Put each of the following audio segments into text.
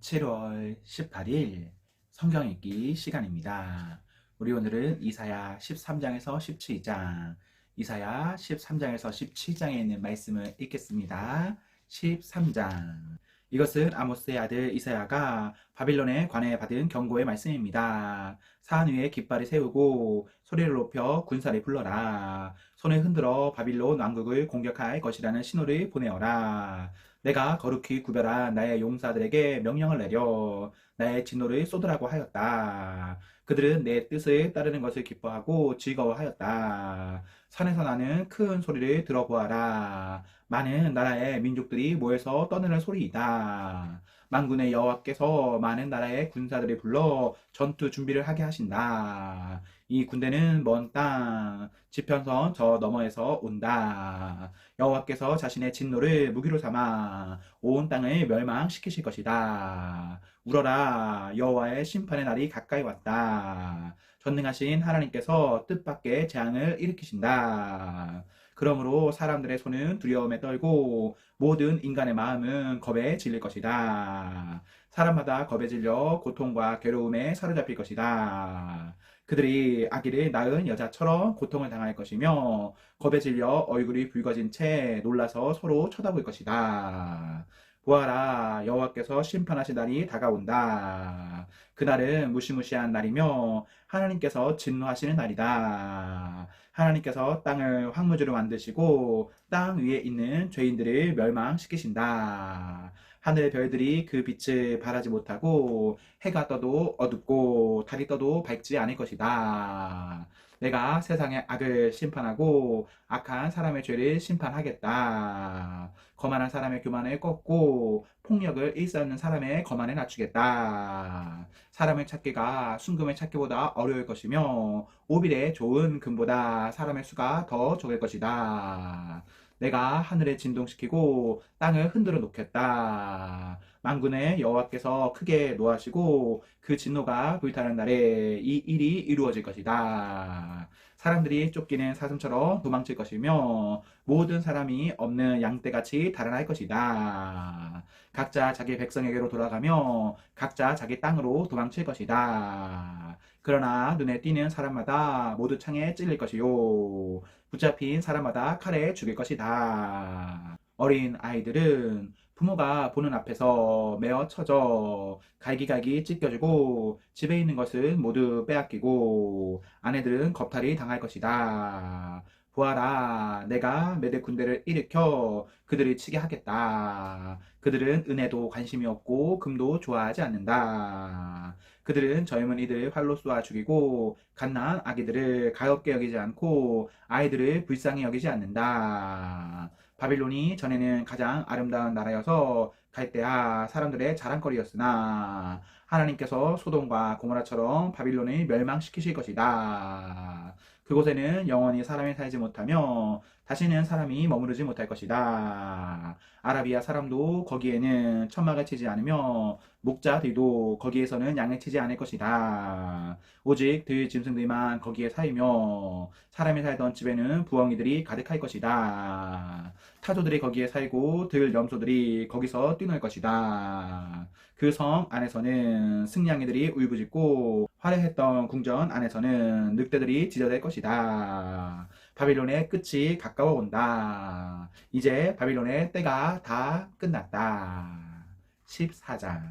7월 18일 성경 읽기 시간입니다. 우리 오늘은 이사야 13장에서 17장, 이사야 13장에서 17장에 있는 말씀을 읽겠습니다. 13장. 이것은 아모스의 아들 이사야가 바빌론에 관해 받은 경고의 말씀입니다. 산 위에 깃발을 세우고 소리를 높여 군사를 불러라. 손을 흔들어 바빌론 왕국을 공격할 것이라는 신호를 보내어라. 내가 거룩히 구별한 나의 용사들에게 명령을 내려 나의 진노를 쏟으라고 하였다. 그들은 내 뜻을 따르는 것을 기뻐하고 즐거워하였다. 산에서 나는 큰 소리를 들어보아라. 많은 나라의 민족들이 모여서 떠드는 소리이다. 만군의 여호와께서 많은 나라의 군사들을 불러 전투 준비를 하게 하신다. 이 군대는 먼 땅, 지평선 저 너머에서 온다. 여호와께서 자신의 진노를 무기로 삼아 온 땅을 멸망시키실 것이다. 울어라, 여호와의 심판의 날이 가까이 왔다. 전능하신 하나님께서 뜻밖의 재앙을 일으키신다. 그러므로 사람들의 손은 두려움에 떨고 모든 인간의 마음은 겁에 질릴 것이다. 사람마다 겁에 질려 고통과 괴로움에 사로잡힐 것이다. 그들이 아기를 낳은 여자처럼 고통을 당할 것이며 겁에 질려 얼굴이 붉어진 채 놀라서 서로 쳐다볼 것이다. 보아라, 여호와께서 심판하신 날이 다가온다. 그날은 무시무시한 날이며 하나님께서 진노하시는 날이다. 하나님께서 땅을 황무지로 만드시고 땅 위에 있는 죄인들을 멸망시키신다. 하늘의 별들이 그 빛을 발하지 못하고 해가 떠도 어둡고 달이 떠도 밝지 않을 것이다. 내가 세상의 악을 심판하고 악한 사람의 죄를 심판하겠다. 거만한 사람의 교만을 꺾고 폭력을 일삼는 사람의 거만을 낮추겠다. 사람을 찾기가 순금을 찾기보다 어려울 것이며 오빌의 좋은 금보다 사람의 수가 더 적을 것이다. 내가 하늘을 진동시키고 땅을 흔들어 놓겠다. 만군의 여호와께서 크게 노하시고 그 진노가 불타는 날에 이 일이 이루어질 것이다. 사람들이 쫓기는 사슴처럼 도망칠 것이며 모든 사람이 없는 양떼같이 달아날 것이다. 각자 자기 백성에게로 돌아가며 각자 자기 땅으로 도망칠 것이다. 그러나 눈에 띄는 사람마다 모두 창에 찔릴 것이요 붙잡힌 사람마다 칼에 죽일 것이다. 어린 아이들은 부모가 보는 앞에서 메어 쳐져 갈기갈기 찢겨지고 집에 있는 것은 모두 빼앗기고 아내들은 겁탈이 당할 것이다. 보아라, 내가 메대 군대를 일으켜 그들을 치게 하겠다. 그들은 은혜도 관심이 없고 금도 좋아하지 않는다. 그들은 젊은이들 활로 쏘아 죽이고 갓난 아기들을 가볍게 여기지 않고 아이들을 불쌍히 여기지 않는다. 바빌론이 전에는 가장 아름다운 나라여서 갈대아 사람들의 자랑거리였으나 하나님께서 소돔과 고모라처럼 바빌론을 멸망시키실 것이다. 그곳에는 영원히 사람이 살지 못하며 다시는 사람이 머무르지 못할 것이다. 아라비아 사람도 거기에는 천막을 치지 않으며 목자들도 거기에서는 양을 치지 않을 것이다. 오직 들 짐승들만 거기에 살며 사람이 살던 집에는 부엉이들이 가득할 것이다. 타조들이 거기에 살고 들 염소들이 거기서 뛰놀 것이다. 그 성 안에서는 승냥이들이 울부짖고 화려했던 궁전 안에서는 늑대들이 짖어댈 것이다. 바빌론의 끝이 가까워 온다. 이제 바빌론의 때가 다 끝났다. 14장.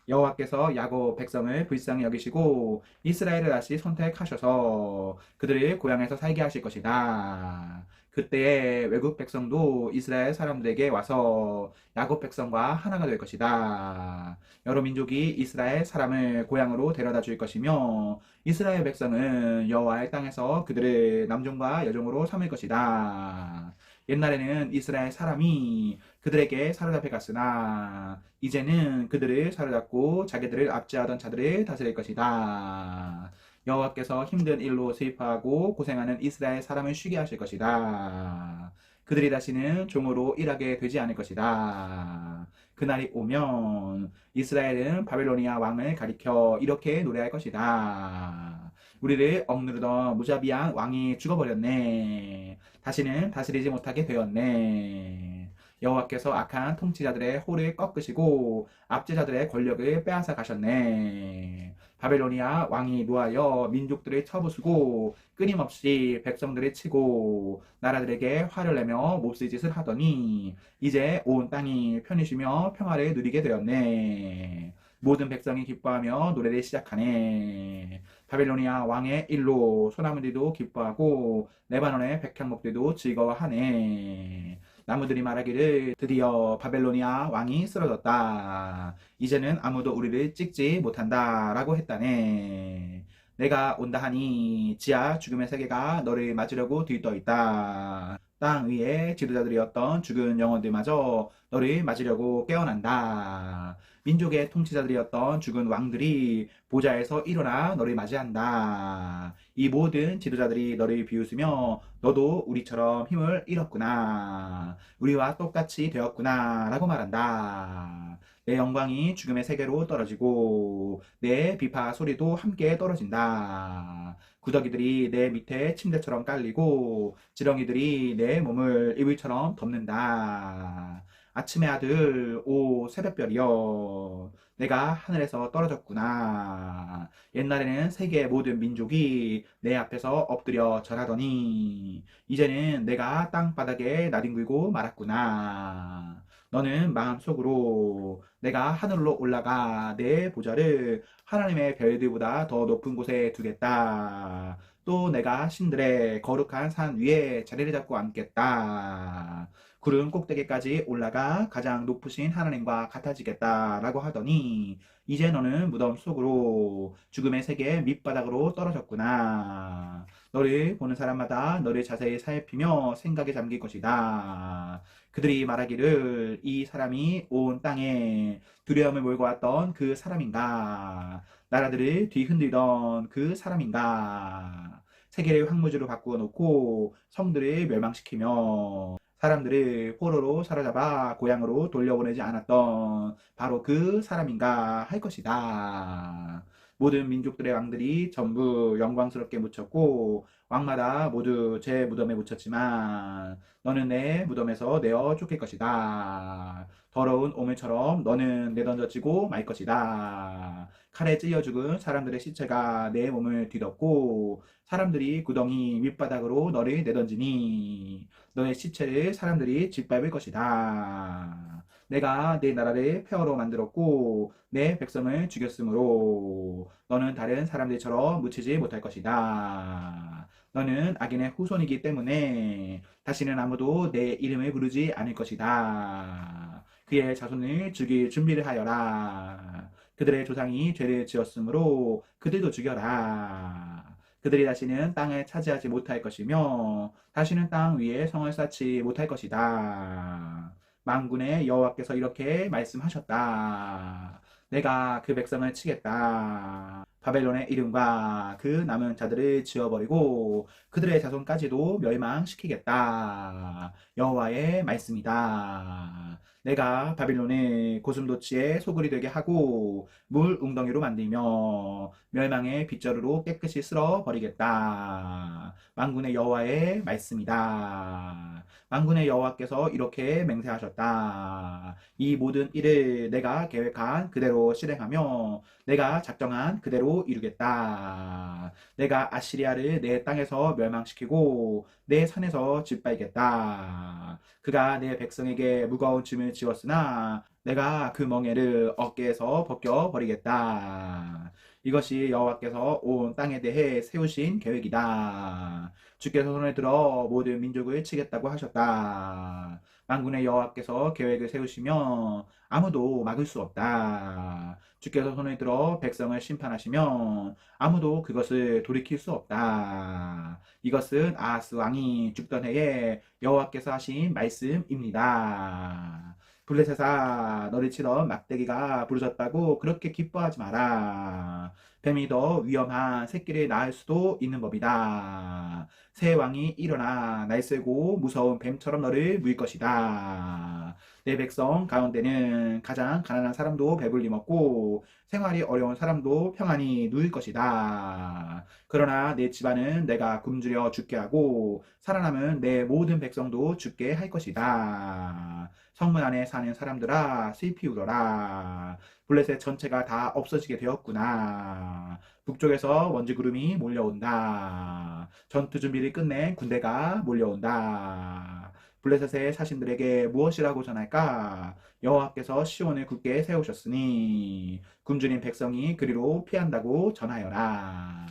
여호와께서 야곱 백성을 불쌍히 여기시고 이스라엘을 다시 선택하셔서 그들을 고향에서 살게 하실 것이다. 그때에 외국 백성도 이스라엘 사람들에게 와서 야곱 백성과 하나가 될 것이다. 여러 민족이 이스라엘 사람을 고향으로 데려다 줄 것이며 이스라엘 백성은 여호와의 땅에서 그들을 남종과 여종으로 삼을 것이다. 옛날에는 이스라엘 사람이 그들에게 사로잡혀 갔으나 이제는 그들을 사로잡고 자기들을 압제하던 자들을 다스릴 것이다. 여호와께서 힘든 일로 슬퍼하고 고생하는 이스라엘 사람을 쉬게 하실 것이다. 그들이 다시는 종으로 일하게 되지 않을 것이다. 그날이 오면 이스라엘은 바벨로니아 왕을 가리켜 이렇게 노래할 것이다. 우리를 억누르던 무자비한 왕이 죽어버렸네. 다시는 다스리지 못하게 되었네. 여호와께서 악한 통치자들의 홀을 꺾으시고 압제자들의 권력을 빼앗아 가셨네. 바벨로니아 왕이 노하여 민족들을 쳐부수고 끊임없이 백성들을 치고 나라들에게 화를 내며 몹쓸 짓을 하더니 이제 온 땅이 편히 쉬며 평화를 누리게 되었네. 모든 백성이 기뻐하며 노래를 시작하네. 바벨로니아 왕의 일로 소나무들도 기뻐하고 레바논의 백향목들도 즐거워하네. 나무들이 말하기를 드디어 바벨로니아 왕이 쓰러졌다. 이제는 아무도 우리를 찍지 못한다. 라고 했다네. 내가 온다 하니 지하 죽음의 세계가 너를 맞으려고 들떠 있다. 땅 위에 지도자들이었던 죽은 영혼들마저 너를 맞으려고 깨어난다. 민족의 통치자들이었던 죽은 왕들이 보좌에서 일어나 너를 맞이한다. 이 모든 지도자들이 너를 비웃으며 너도 우리처럼 힘을 잃었구나. 우리와 똑같이 되었구나. 라고 말한다. 내 영광이 죽음의 세계로 떨어지고 내 비파 소리도 함께 떨어진다. 구더기들이 내 밑에 침대처럼 깔리고 지렁이들이 내 몸을 이불처럼 덮는다. 아침의 아들, 오 새벽별이여, 내가 하늘에서 떨어졌구나. 옛날에는 세계의 모든 민족이 내 앞에서 엎드려 절하더니 이제는 내가 땅바닥에 나뒹굴고 말았구나. 너는 마음속으로 내가 하늘로 올라가 내 보좌를 하나님의 별들보다 더 높은 곳에 두겠다. 또 내가 신들의 거룩한 산 위에 자리를 잡고 앉겠다. 구름 꼭대기까지 올라가 가장 높으신 하나님과 같아지겠다라고 하더니 이제 너는 무덤 속으로 죽음의 세계 밑바닥으로 떨어졌구나. 너를 보는 사람마다 너를 자세히 살피며 생각에 잠길 것이다. 그들이 말하기를 이 사람이 온 땅에 두려움을 몰고 왔던 그 사람인가? 나라들을 뒤흔들던 그 사람인가? 세계를 황무지로 바꾸어 놓고 성들을 멸망시키며 사람들을 포로로 사로잡아 고향으로 돌려보내지 않았던 바로 그 사람인가 할 것이다. 모든 민족들의 왕들이 전부 영광스럽게 묻혔고 왕마다 모두 제 무덤에 묻혔지만 너는 내 무덤에서 내어 쫓길 것이다. 더러운 오물처럼 너는 내던져지고 말 것이다. 칼에 찔려 죽은 사람들의 시체가 내 몸을 뒤덮고 사람들이 구덩이 밑바닥으로 너를 내던지니 너의 시체를 사람들이 짓밟을 것이다. 내가 내 나라를 폐허로 만들었고 내 백성을 죽였으므로 너는 다른 사람들처럼 묻히지 못할 것이다. 너는 악인의 후손이기 때문에 다시는 아무도 내 이름을 부르지 않을 것이다. 그의 자손을 죽일 준비를 하여라. 그들의 조상이 죄를 지었으므로 그들도 죽여라. 그들이 다시는 땅을 차지하지 못할 것이며 다시는 땅 위에 성을 쌓지 못할 것이다. 만군의 여호와께서 이렇게 말씀하셨다. 내가 그 백성을 치겠다. 바벨론의 이름과 그 남은 자들을 지워버리고 그들의 자손까지도 멸망시키겠다. 여호와의 말씀이다. 내가 바빌론을 고슴도치의 소굴이 되게 하고 물 웅덩이로 만들며 멸망의 빗자루로 깨끗이 쓸어 버리겠다. 만군의 여호와의 말씀이다. 만군의 여호와께서 이렇게 맹세하셨다. 이 모든 일을 내가 계획한 그대로 실행하며 내가 작정한 그대로 이루겠다. 내가 아시리아를 내 땅에서 멸망시키고 내 산에서 짓밟겠다. 그가 내 백성에게 무거운 짐을 지었으나 내가 그 멍에를 어깨에서 벗겨 버리겠다. 이것이 여호와께서 온 땅에 대해 세우신 계획이다. 주께서 손을 들어 모든 민족을 치겠다고 하셨다. 만군의 여호와께서 계획을 세우시며 아무도 막을 수 없다. 주께서 손을 들어 백성을 심판하시며 아무도 그것을 돌이킬 수 없다. 이것은 아하스 왕이 죽던 해에 여호와께서 하신 말씀입니다. 블레셋아, 너를 치던 막대기가 부러졌다고 그렇게 기뻐하지 마라. 뱀이 더 위험한 새끼를 낳을 수도 있는 법이다. 새 왕이 일어나 날쌔고 무서운 뱀처럼 너를 물 것이다. 내 백성 가운데는 가장 가난한 사람도 배불리 먹고 생활이 어려운 사람도 평안히 누릴 것이다. 그러나 내 집안은 내가 굶주려 죽게 하고 살아남은 내 모든 백성도 죽게 할 것이다. 성문 안에 사는 사람들아 슬피 울어라. 블레셋 전체가 다 없어지게 되었구나. 북쪽에서 먼지구름이 몰려온다. 전투 준비를 끝낸 군대가 몰려온다. 블레셋의 사신들에게 무엇이라고 전할까? 여호와께서 시온을 굳게 세우셨으니 굶주린 백성이 그리로 피한다고 전하여라.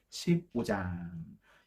15장.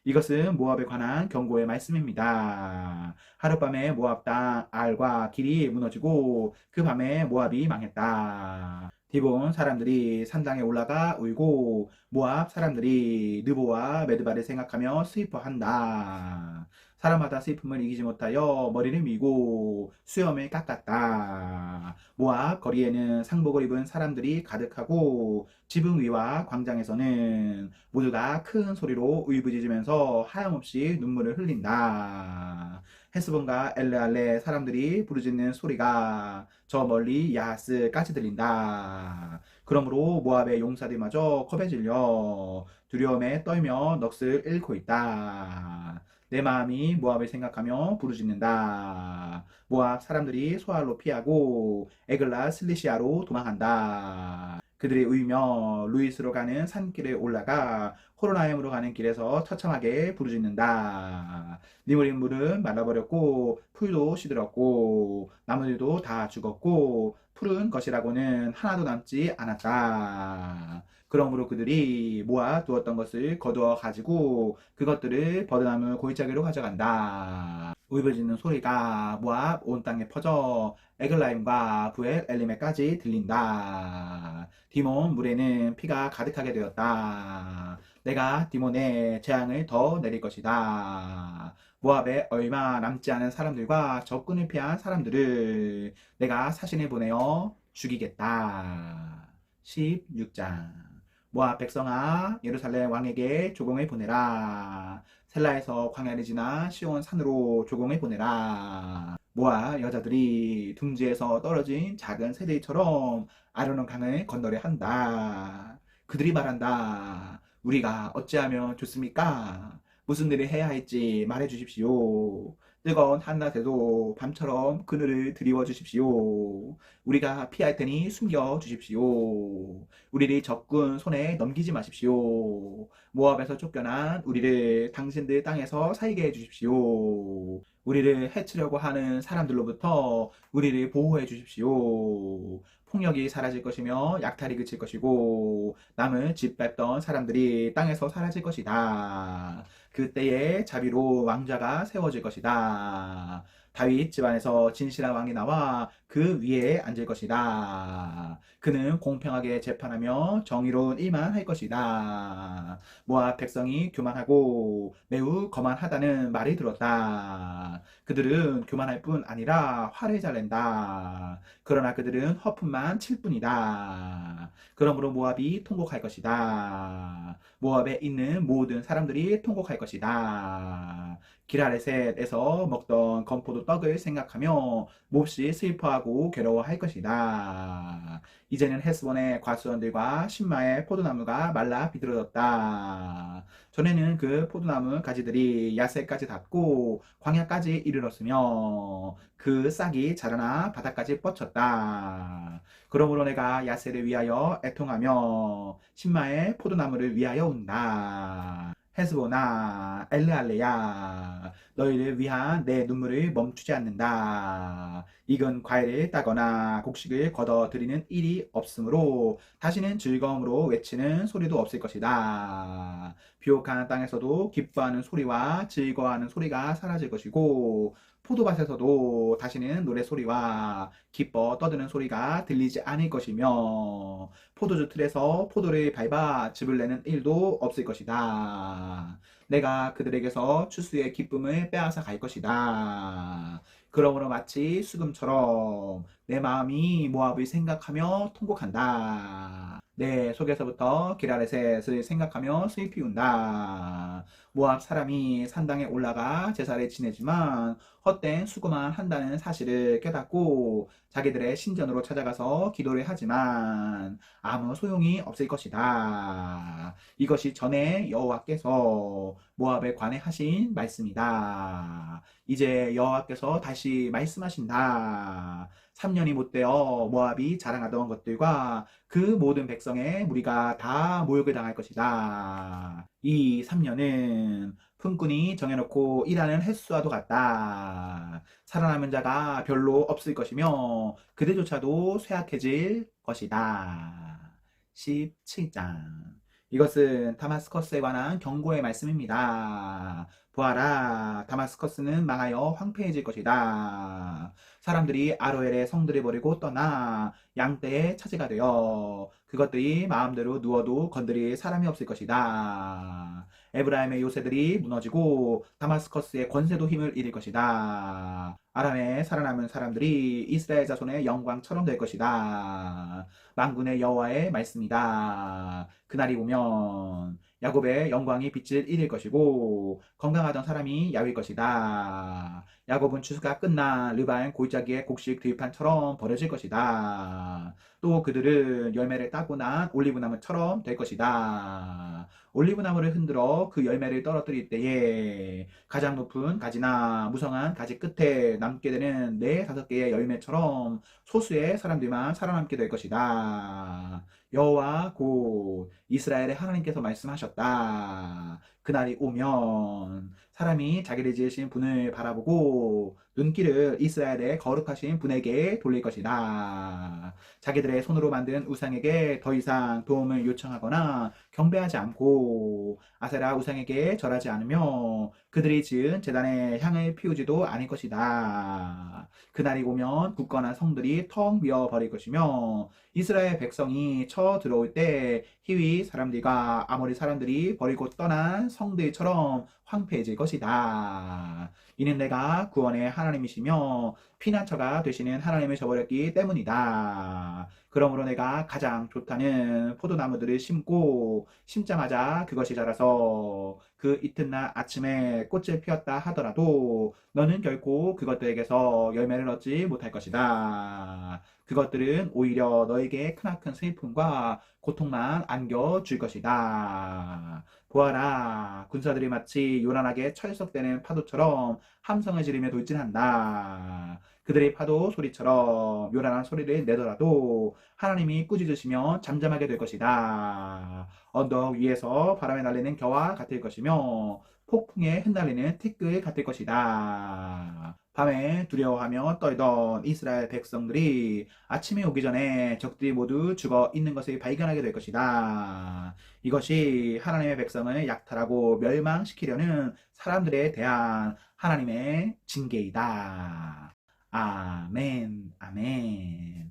이것은 모압에 관한 경고의 말씀입니다. 하룻밤에 모압 땅 알과 길이 무너지고 그 밤에 모압이 망했다. 디본 사람들이 산당에 올라가 울고 모압 사람들이 느보와 메드바를 생각하며 슬퍼한다. 사람마다 슬픔을 이기지 못하여 머리를 미고 수염을 깎았다. 모압 거리에는 상복을 입은 사람들이 가득하고 지붕 위와 광장에서는 모두가 큰 소리로 울부짖으면서 하염없이 눈물을 흘린다. 헤스본과 엘르알레 사람들이 부르짖는 소리가 저 멀리 야하스까지 들린다. 그러므로 모압의 용사들마저 겁에 질려 두려움에 떨며 넋을 잃고 있다. 내 마음이 모압을 생각하며 부르짖는다. 모압 사람들이 소알로 피하고 에글라 슬리시아로 도망한다. 그들이 울며 루이스로 가는 산길에 올라가 호로나임으로 가는 길에서 처참하게 부르짖는다. 니무린 물은 말라버렸고 풀도 시들었고 나무들도 다 죽었고 푸른 것이라고는 하나도 남지 않았다. 그러므로 그들이 모아 두었던 것을 거두어 가지고 그것들을 버드나무 골짜기로 가져간다. 울부짖는 소리가 모압 온 땅에 퍼져 에글라임과 부엘 엘리메까지 들린다. 디몬 물에는 피가 가득하게 되었다. 내가 디몬에 재앙을 더 내릴 것이다. 모압에 얼마 남지 않은 사람들과 적군을 피한 사람들을 내가 사신을 보내어 죽이겠다. 16장. 모압 백성아 예루살렘 왕에게 조공을 보내라. 셀라에서 광야를 지나 시온 산으로 조공을 보내라. 모압 여자들이 둥지에서 떨어진 작은 새들처럼 아르논 강을 건너려 한다. 그들이 말한다. 우리가 어찌하면 좋습니까? 무슨 일을 해야 할지 말해 주십시오. 뜨거운 한낮에도 밤처럼 그늘을 드리워 주십시오. 우리가 피할 테니 숨겨 주십시오. 우리를 적군 손에 넘기지 마십시오. 모압에서 쫓겨난 우리를 당신들 땅에서 살게 해 주십시오. 우리를 해치려고 하는 사람들로부터 우리를 보호해 주십시오. 폭력이 사라질 것이며 약탈이 그칠 것이고 남을 짓밟던 사람들이 땅에서 사라질 것이다. 그때에 자비로 왕자가 세워질 것이다. 다윗 집안에서 진실한 왕이 나와 그 위에 앉을 것이다. 그는 공평하게 재판하며 정의로운 일만 할 것이다. 모압 백성이 교만하고 매우 거만하다는 말을 들었다. 그들은 교만할 뿐 아니라 화를 잘 낸다. 그러나 그들은 허품만 칠 뿐이다. 그러므로 모압이 통곡할 것이다. 모압에 있는 모든 사람들이 통곡할 것이다. 기라레셋에서 먹던 건포도 떡을 생각하며 몹시 슬퍼하고 괴로워할 것이다. 이제는 헤스본의 과수원들과 신마의 포도나무가 말라 비들어졌다. 전에는 그 포도나무 가지들이 야세까지 닿고 광야까지 이르렀으며 그 싹이 자라나 바닥까지 뻗쳤다. 그러므로 내가 야세를 위하여 애통하며 신마의 포도나무를 위하여 운다. 헤스보나 엘르알레야 너희를 위한 내 눈물을 멈추지 않는다. 익은 과일을 따거나 곡식을 걷어 들이는 일이 없으므로 다시는 즐거움으로 외치는 소리도 없을 것이다. 비옥한 땅에서도 기뻐하는 소리와 즐거워하는 소리가 사라질 것이고 포도밭에서도 다시는 노래소리와 기뻐 떠드는 소리가 들리지 않을 것이며 포도주 틀에서 포도를 밟아 즙을 내는 일도 없을 것이다. 내가 그들에게서 추수의 기쁨을 빼앗아 갈 것이다. 그러므로 마치 수금처럼 내 마음이 모압을 생각하며 통곡한다. 내 속에서부터 기라레셋을 생각하며 슬피 운다. 모압 사람이 산당에 올라가 제사를 지내지만 헛된 수고만 한다는 사실을 깨닫고 자기들의 신전으로 찾아가서 기도를 하지만 아무 소용이 없을 것이다. 이것이 전에 여호와께서 모압에 관해 하신 말씀이다. 이제 여호와께서 다시 말씀하신다. 3년이 못 되어 모압이 자랑하던 것들과 그 모든 백성의 무리가 다 모욕을 당할 것이다. 이 3년은 품꾼이 정해놓고 일하는 횟수와도 같다. 살아남은 자가 별로 없을 것이며 그들조차도 쇠약해질 것이다. 17장. 이것은 다마스커스에 관한 경고의 말씀입니다. 보아라, 다마스커스는 망하여 황폐해질 것이다. 사람들이 아로엘의 성들을 버리고 떠나 양떼의 차지가 되어 그것들이 마음대로 누워도 건드릴 사람이 없을 것이다. 에브라임의 요새들이 무너지고 다마스커스의 권세도 힘을 잃을 것이다. 아람에 살아남은 사람들이 이스라엘 자손의 영광처럼 될 것이다. 만군의 여호와의 말씀이다. 그날이 오면 야곱의 영광이 빛을 잃을 것이고 건강하던 사람이 야위일 것이다. 야곱은 추수가 끝나 르바인 골짜기의 곡식 들판처럼 버려질 것이다. 또 그들은 열매를 따고 난 올리브나무처럼 될 것이다. 올리브나무를 흔들어 그 열매를 떨어뜨릴 때에 가장 높은 가지나 무성한 가지 끝에 남게 되는 네 다섯 개의 열매처럼 소수의 사람들만 살아남게 될 것이다. 여호와 곧 이스라엘의 하나님께서 말씀하셨다. 그날이 오면 사람이 자기를 지으신 분을 바라보고 눈길을 이스라엘의 거룩하신 분에게 돌릴 것이다. 자기들의 손으로 만든 우상에게 더 이상 도움을 요청하거나 경배하지 않고 아세라 우상에게 절하지 않으며 그들이 지은 제단에 향을 피우지도 않을 것이다. 그날이 오면 굳건한 성들이 텅 비어 버릴 것이며 이스라엘 백성이 쳐 들어올 때 히위 사람들과 아모리 사람들이 버리고 떠난 성들처럼 황폐해질 것이다. 이는 내가 구원의 하나님이시며 피난처가 되시는 하나님을 저버렸기 때문이다. 그러므로 내가 가장 좋다는 포도나무들을 심고 심자마자 그것이 자라서 그 이튿날 아침에 꽃을 피웠다 하더라도 너는 결코 그것들에게서 열매를 얻지 못할 것이다. 그것들은 오히려 너에게 크나큰 슬픔과 고통만 안겨줄 것이다. 보아라, 군사들이 마치 요란하게 철썩대는 파도처럼 함성을 지르며 돌진한다. 그들의 파도 소리처럼 요란한 소리를 내더라도 하나님이 꾸짖으시면 잠잠하게 될 것이다. 언덕 위에서 바람에 날리는 겨와 같을 것이며 폭풍에 흩날리는 티끌 같을 것이다. 밤에 두려워하며 떨던 이스라엘 백성들이 아침이 오기 전에 적들이 모두 죽어 있는 것을 발견하게 될 것이다. 이것이 하나님의 백성을 약탈하고 멸망시키려는 사람들에 대한 하나님의 징계이다. 아멘, 아멘.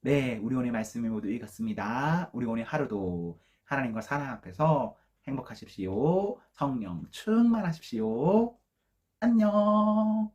네, 우리 오늘 말씀을 모두 읽었습니다. 우리 오늘 하루도 하나님과 사랑 앞에서 행복하십시오. 성령 충만하십시오. 안녕.